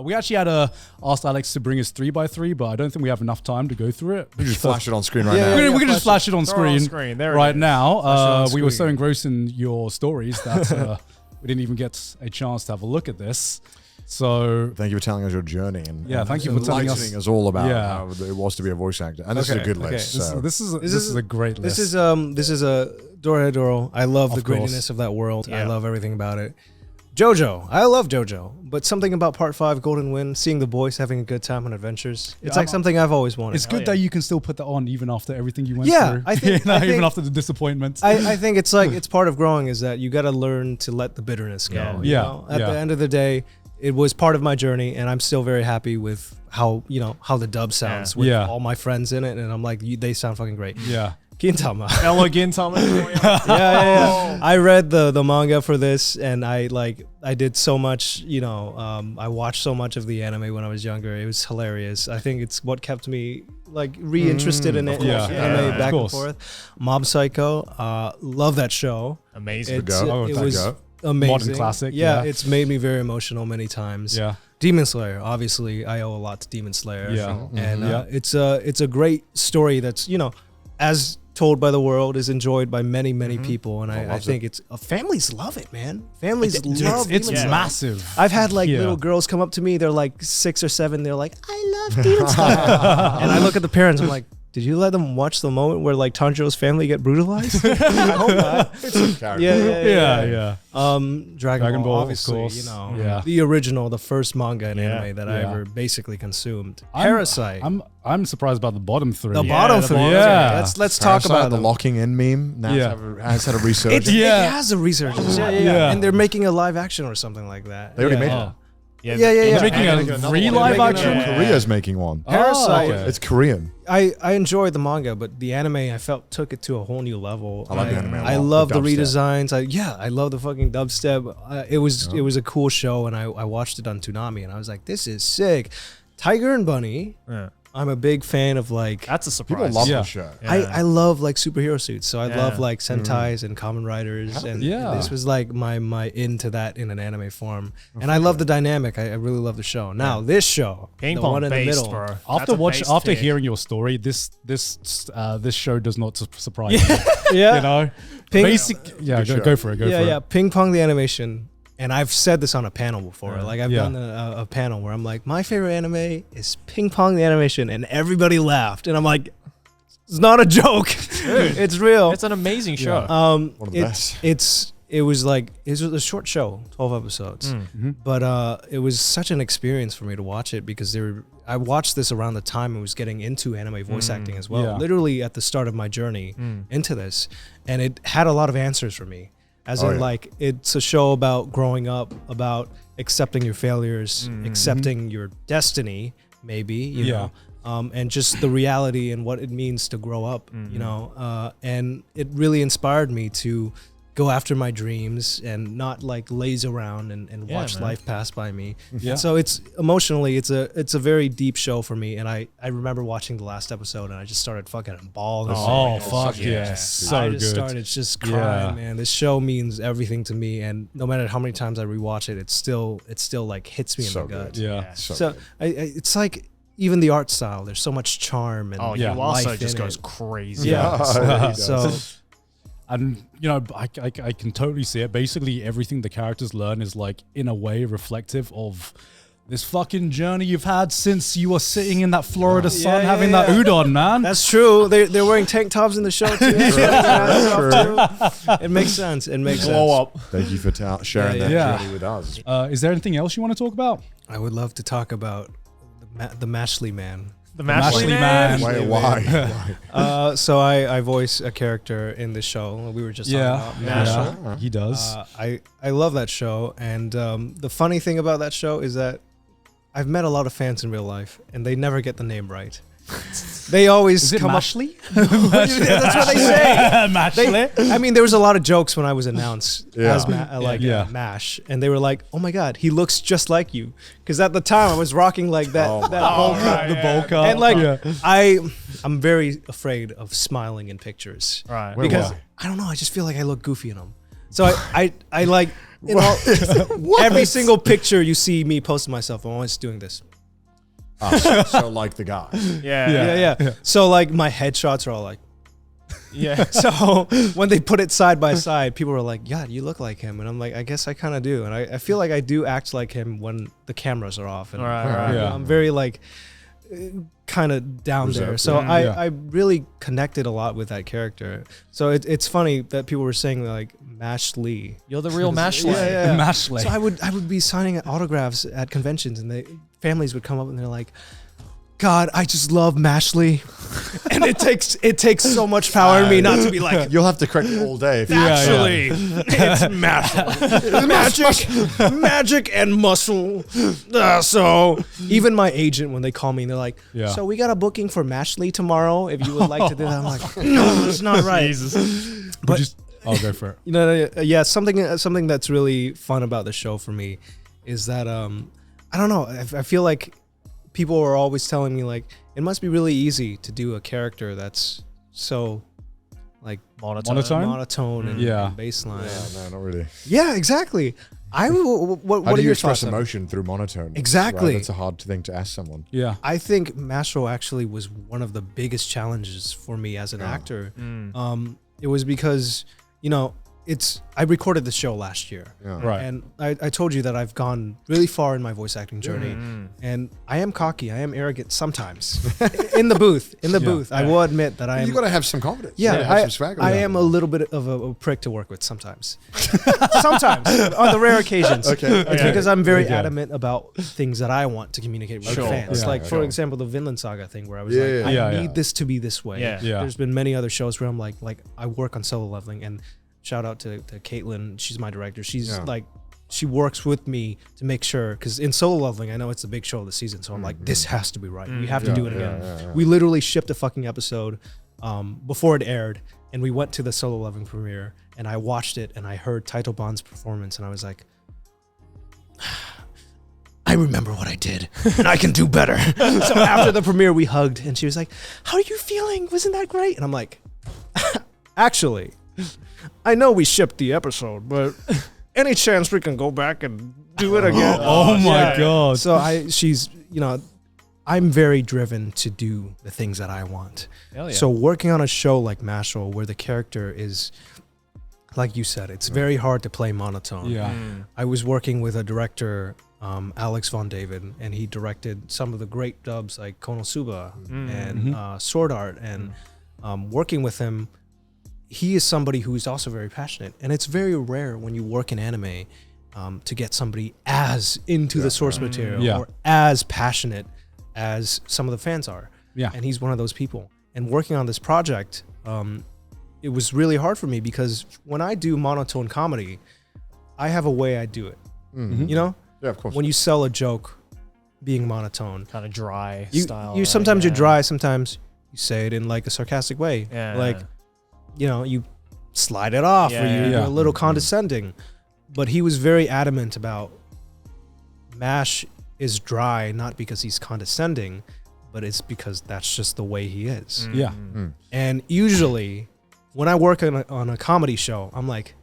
We actually had asked Aleks to bring us 3x3, but I don't think we have enough time to go through it. We just flash it on screen right now. We're going to just flash it on screen right now. We were so screen. engrossed in your stories that we didn't even get a chance to have a look at this. So thank you for telling us your journey, and thank you for telling us all about how it was to be a voice actor. And this is a good list. So. This is a great list. This is a Dorohedoro. I love the grittiness of that world. Yeah. I love everything about it. JoJo. I love JoJo, but something about Part 5, Golden Wind, seeing the boys having a good time on adventures. It's like something I've always wanted. It's good that you can still put that on even after everything you went through. I think, even after the disappointment. I think it's like it's part of growing is that you got to learn to let the bitterness go. You know? At the end of the day, it was part of my journey, and I'm still very happy with how the dub sounds with all my friends in it, and I'm like, they sound fucking great. Yeah. Gintama. Ella Gintama. Yeah. I read the manga for this, and I did so much, I watched so much of the anime when I was younger. It was hilarious. I think it's what kept me reinterested in it. Anime back and forth. Mob Psycho. Love that show. Amazing. It was amazing. Modern classic. Yeah, it's made me very emotional many times. Yeah. Demon Slayer, obviously, I owe a lot to Demon Slayer. Yeah. And it's a great story that's, as told by the world, is enjoyed by many people, and I think it's families love it, man. Families love it's Demon Slayer. Massive. I've had little girls come up to me, they're like 6 or 7, they're like, I love Demon Slayer. And I look at the parents, I'm like, did you let them watch the moment where Tanjiro's family get brutalized? I hope not. It's a character. Yeah. Dragon Ball, obviously, of course. the original, the first manga and anime that I ever basically consumed. Parasite. I'm surprised about the bottom 3. The bottom 3. Yeah. Let's talk about the them. locking in meme. Now has had a resurgence. It has a resurgence. Yeah. And they're making a live action or something like that. They already made it. Yeah. They're making a re-live action? Korea's making one. Parasite. It's Korean. I enjoyed the manga, but the anime I felt took it to a whole new level. I like the anime a lot. I love the dubstep. redesigns. I love the fucking dubstep. It was a cool show, and I watched it on Toonami, and I was like, this is sick. Tiger and Bunny. Yeah. I'm a big fan of that's a surprise. People love the show. I love superhero suits, so I love Sentais and Kamen Riders, and this was my into that in an anime form, and I love the dynamic. I really love the show. Now this show, Ping the Pong one in the based, middle. bro. After hearing your story, this show does not surprise me. Go for it. Ping Pong the animation. And I've said this on a panel before. I've done a panel where I'm like, my favorite anime is Ping Pong the animation, and everybody laughed. And I'm like, it's not a joke. It's real. It's an amazing show. One of the best. It was a short show, 12 episodes, but it was such an experience for me to watch it because I watched this around the time I was getting into anime voice acting as well, literally at the start of my journey into this, and it had a lot of answers for me. As it's a show about growing up, about accepting your failures, accepting your destiny, maybe, you know, and just the reality and what it means to grow up, and it really inspired me to go after my dreams and not laze around and watch life pass by me. So it's emotionally, it's a very deep show for me. And I remember watching the last episode and I just started fucking bawling. Oh, fuck yeah. I just started just crying, man. This show means everything to me. And no matter how many times I rewatch it, it still hits me in the gut. Yeah. So it's like, even the art style, there's so much charm and also life just in goes it. crazy. So and I can totally see it. Basically everything the characters learn is in a way reflective of this fucking journey you've had since you were sitting in that Florida sun having that udon, man. That's true. They're wearing tank tops in the show too. It makes sense. It makes blow up. Thank you for sharing that journey with us. Is there anything else you want to talk about? I would love to talk about the Mashle man. The Mashle man. Why? So I voice a character in the show. We were just talking about Mashle. Yeah, he does. I love that show, and the funny thing about that show is that I've met a lot of fans in real life, and they never get the name right. They always come Mashle? That's what they say. Mashle? I mean, there was a lot of jokes when I was announced as Mash, and they were like, "Oh my god, he looks just like you." Because at the time I was rocking that bowl cut, the bowl cut, and I'm very afraid of smiling in pictures, right? Because I don't know, I just feel like I look goofy in them. So I in all, every single picture you see me posting myself, I'm always doing this. So like the guy. Yeah. So like my headshots are all like. Yeah. So when they put it side by side, people were like, "Yeah, you look like him," and I'm like, "I guess I kind of do," and I feel like I do act like him when the cameras are off, and Right. Yeah. I'm very like kind of down there. So I really connected a lot with that character. So it's funny that people were saying like Mashle. You're the real Mashle. Yeah. Mashle. So I would be signing autographs at conventions, and families would come up and they're like, "God, I just love Mashle," and it takes so much power in me not to be like, You'll have to correct it all day. If you actually, it's magic and muscle. So even my agent, when they call me, they're like, "So we got a booking for Mashle tomorrow. If you would like to do that," I'm like, "No, that's not right." But I'll go for it. you know, something that's really fun about the show for me is that I don't know. I feel like people are always telling me like it must be really easy to do a character that's so like monotone and baseline. Yeah, no, not really. Yeah, exactly. What How are do you your express thoughts on it? emotion through monotone? Exactly. Right? That's a hard thing to ask someone. Yeah. I think Mashle actually was one of the biggest challenges for me as an actor. It was because, you know, I recorded the show last year. Yeah. Right. And I told you that I've gone really far in my voice acting journey. And I am cocky. I am arrogant sometimes. in the booth. I will admit that I am. You got to have some confidence. Yeah, some swagger. I am a little bit of a prick to work with sometimes. Sometimes, on the rare occasions. It's because I'm very adamant about things that I want to communicate with fans. Like, for example, the Vinland Saga thing where I was I need this to be this way. Yeah. There's been many other shows where I'm like I work on solo leveling, and shout out to Caitlin. She's my director. She's like, she works with me to make sure, because in solo leveling, I know it's the big show of the season. So I'm like, this has to be right. We have to do it again. We literally shipped a fucking episode before it aired, and we went to the solo leveling premiere, and I watched it, and I heard Title Bond's performance, and I was like, I remember what I did, and I can do better. So after the premiere, we hugged, and she was like, "How are you feeling? Wasn't that great?" And I'm like, actually, I know we shipped the episode, but any chance we can go back and do it again? Oh my God. So she's, you know, I'm very driven to do the things that I want. Hell yeah. So working on a show like Mashle, where the character is, like you said, it's very hard to play monotone. Yeah. I was working with a director, Aleks von David, and he directed some of the great dubs like Konosuba and Sword Art. And working with him, he is somebody who is also very passionate, and it's very rare when you work in anime to get somebody as into the source material or as passionate as some of the fans are. Yeah, and he's one of those people. And working on this project, it was really hard for me because when I do monotone comedy, I have a way I do it. You know, yeah, of course. When you sell a joke, being monotone, kind of dry style. You sometimes you're dry, sometimes you say it in like a sarcastic way, like. You know, you slide it off, or you're a little condescending. But he was very adamant about Mash is dry, not because he's condescending, but it's because that's just the way he is. And usually, when I work on a comedy show, I'm like,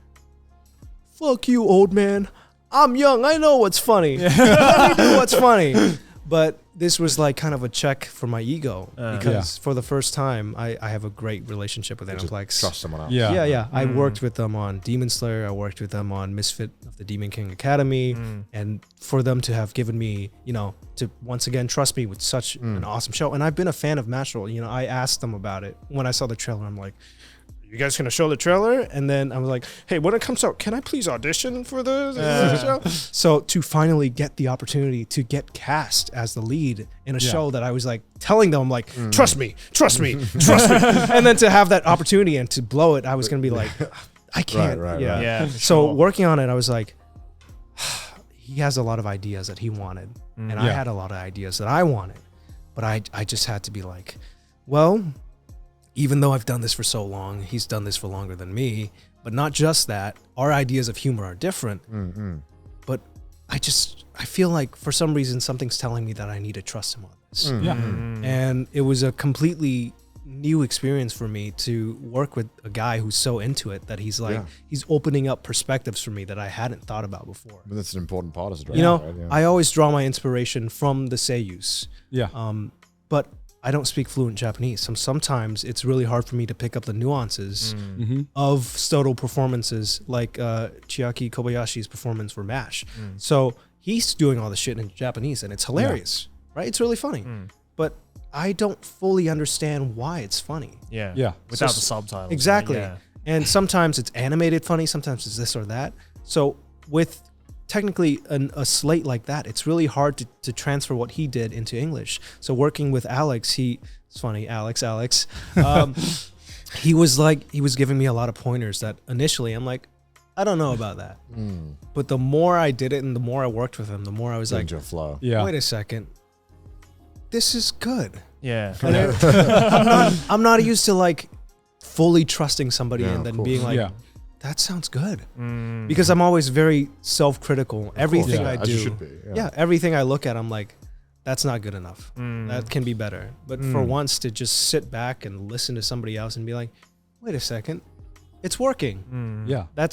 fuck you, old man. I'm young. I know what's funny. Let me do what's funny. But this was like kind of a check for my ego because for the first time, I have a great relationship with Aniplex. Trust someone else. Yeah. I worked with them on Demon Slayer. I worked with them on Misfit of the Demon King Academy. And for them to have given me, you know, to once again trust me with such an awesome show. And I've been a fan of Mashle. You know, I asked them about it. When I saw the trailer, I'm like, you guys gonna show the trailer? And then I was like, hey, when it comes out, can I please audition for the show? So to finally get the opportunity to get cast as the lead in a show that I was like telling them, like, trust me. And then to have that opportunity and to blow it, I was gonna be like, I can't. Right. So working on it, I was like, he has a lot of ideas that he wanted, and I had a lot of ideas that I wanted, but I just had to be like, well, even though I've done this for so long, he's done this for longer than me. But not just that, our ideas of humor are different. But I feel like for some reason, something's telling me that I need to trust him on this. And it was a completely new experience for me to work with a guy who's so into it that he's like, Yeah. he's opening up perspectives for me that I hadn't thought about before. But that's an important part as a director, You know, right? Yeah. I always draw my inspiration from the seiyus. Yeah. But I don't speak fluent Japanese. So sometimes it's really hard for me to pick up the nuances of Stoto performances, like Chiaki Kobayashi's performance for MASH. So he's doing all the shit in Japanese, and it's hilarious, right? It's really funny. But I don't fully understand why it's funny. Yeah. Yeah. Without So- the subtitles. Exactly. Yeah. And sometimes it's animated funny, sometimes it's this or that. So with technically a slate like that, it's really hard to transfer what he did into English. So working with Aleks, it's funny, Aleks, he was giving me a lot of pointers that initially I'm like, I don't know about that. But the more I did it and the more I worked with him, the more I was like, Into a flow. Yeah. wait a second, this is good. Yeah. I'm not used to like fully trusting somebody Yeah, and of then course. being like, Yeah. that sounds good. Because I'm always very self-critical. Everything Yeah, I as you do, should be. yeah, everything I look at, I'm like, that's not good enough. That can be better. But for once to just sit back and listen to somebody else and be like, wait a second, it's working. Yeah. I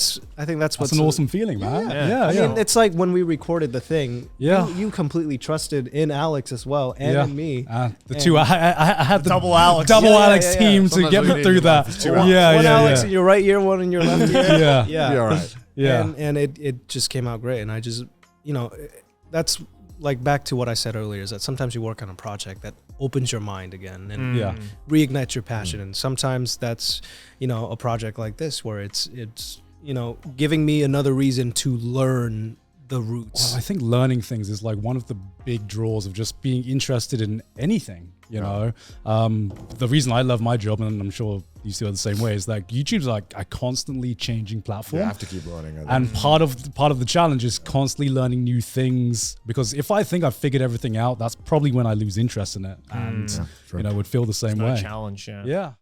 think that's what's That's an awesome feeling, man. Yeah. Yeah. I mean, it's like when we recorded the thing. Yeah. you completely trusted in Aleks as well and in me. The two, I had the Double Aleks. double Yeah, yeah, Alex yeah, yeah. team to Sometimes get we me need through to that. laugh. It's two One Yeah. Aleks in your right ear, one in your left ear. Yeah. Yeah. Be all right. Yeah. And it just came out great. And I just, that's like back to what I said earlier, is that sometimes you work on a project that opens your mind again and Yeah. reignites your passion. And sometimes that's, a project like this where it's giving me another reason to learn the roots. Well, I think learning things is like one of the big draws of just being interested in anything, you know. The reason I love my job, and I'm sure you feel the same way, is that YouTube's like a constantly changing platform. You have to keep learning. I think. And part of the challenge is constantly learning new things, because if I think I've figured everything out, that's probably when I lose interest in it, and true. would feel the same No way. challenge. Yeah. Yeah.